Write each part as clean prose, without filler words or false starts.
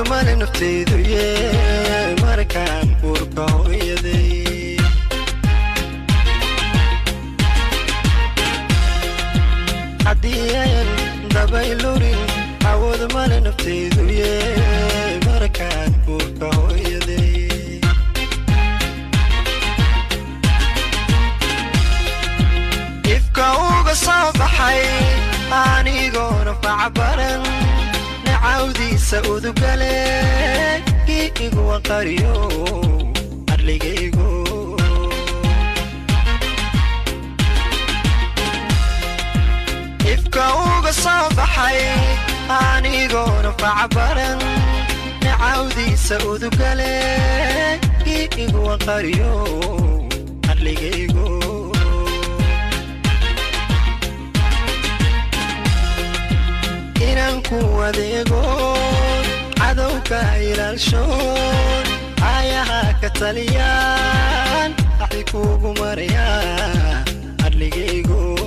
مال نفتيدو يا مركان وركو يدي عديان دبايلورين عود مال نفتيدو يا مركان وركو يدي إفكاوغا صباحي أني غور فعبرن نعودي سعود قلي كيكو وقريو أرليكيكو إفكاوغا صباحي أني غور فعبرن نعودي سعود قلي كيكو وقريو أرليكيكو إنكو أديقون عدوك إلى الشون آيها كتاليان أحيكو بمريان أرليقيقو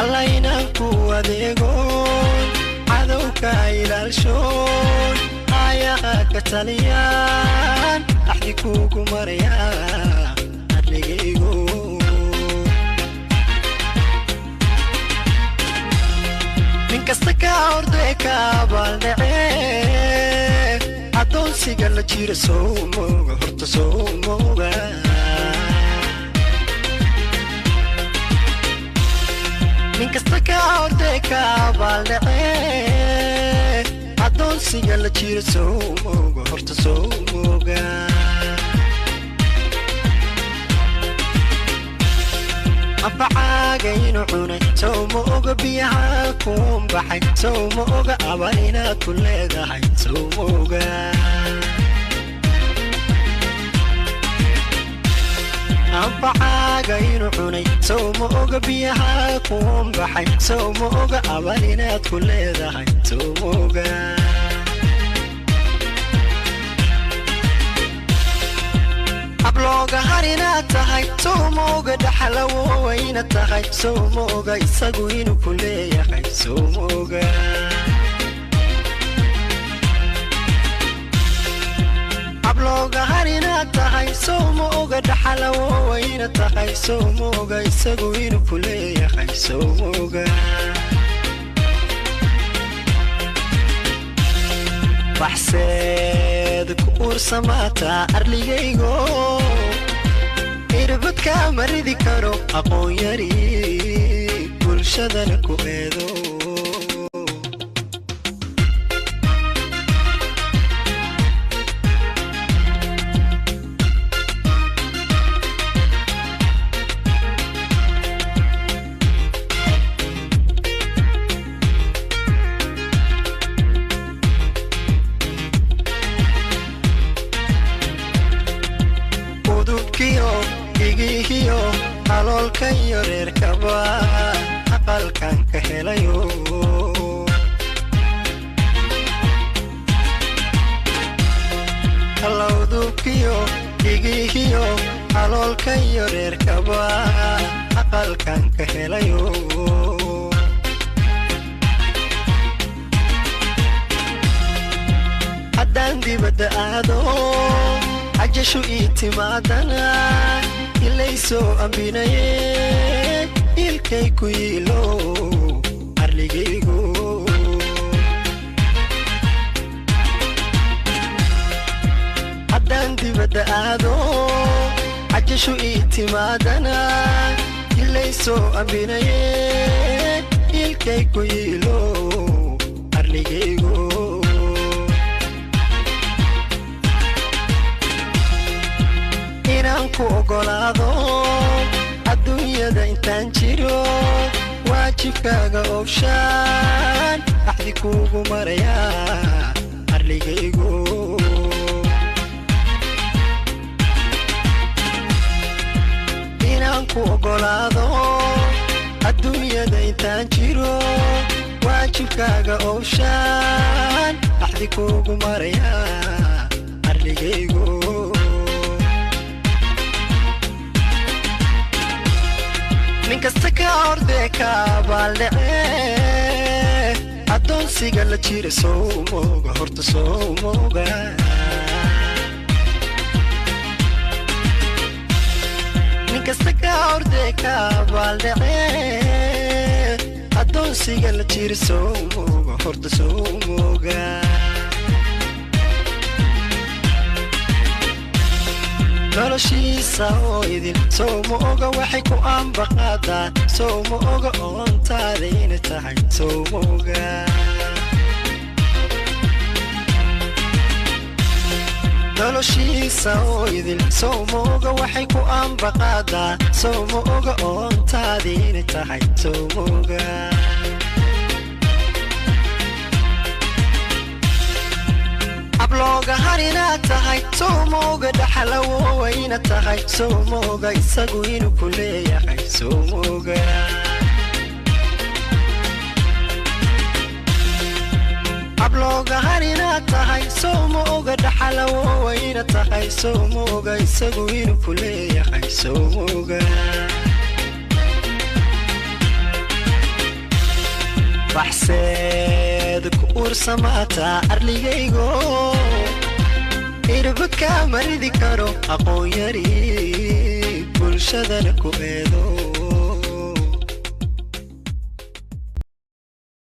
الله إنكو أديقون عدوك إلى الشون آيها كتاليان أحيكو بمريان أرليقيقو كستكا أرديكا بالدعي عدون سيقال لجير سوموغا هرت سوموغا من كستكا أرديكا بالدعي عدون سيقال لجير سوموغا هرت سوموغا أبعاقين عوني سوموغا بيها كوم بحي سوموغا أبعينا كل دحي سوموغا أبعاقين عوني سوموغا بيها كوم بحي سوموغا أبعينا كل دحي سوموغا أبلوغا هارينا تهي سوموغا دحلو وين تهي سوموغا يساقوينو كلي يخي سوموغا أبلوغا هارينا تهي سوموغا دحلو وين تهي سوموغا يساقوينو كلي يخي سوموغا بحسيد كور سماتا أرليغيغو إربتك مريدي كارو أقو يري كل شدنكو إيدو Alol kayo rerkaba akal kan kahelayo Alol dukiyo igihiyo alol kayo rerkaba akal kan kahelayo Hadan dibada ado ajashu itimadana إليسو أمبينايه إلكي كويلو أرليغيغو عدان دي بدأدو عجشو إتمادنا إليسو أمبينايه إلكي كويلو أرليغيغو ku ogolaado adduunyada intaan jiro waajibkaaga oobshaan axdi kuugu maraya arligaygu inaan ku ogolaado adduunyada intaan jiro waajibkaaga oobshaan axdi kuugu maraya arligaygu من كستك أردك بالدعي addoonsiga la jira soo mooga horta soo mooga ninkasta ka ordee ka baaldhacee addoonsiga la jira soo mooga horta soo mooga noloshiisa oo idin soo mooga waxay ku ambaqaadaan soo mooga oontaada inay tahay soo mooga noloshiisa oo idin soo mooga waxay ku ambaqaadaan soo mooga oontaada inay tahay soo mooga ablooga harina tahay soo mooga dhaxalawo wayna tahay soo mooga isagu inuu ku leeyahay soo mooga ablooga harina tahay soo mooga dhaxalawo wayna tahay soo mooga isagu inuu ku leeyahay soo mooga baxseed ku ursamaata arligaygo irba ka maridi karo aqoon yari bulshadana ku eedo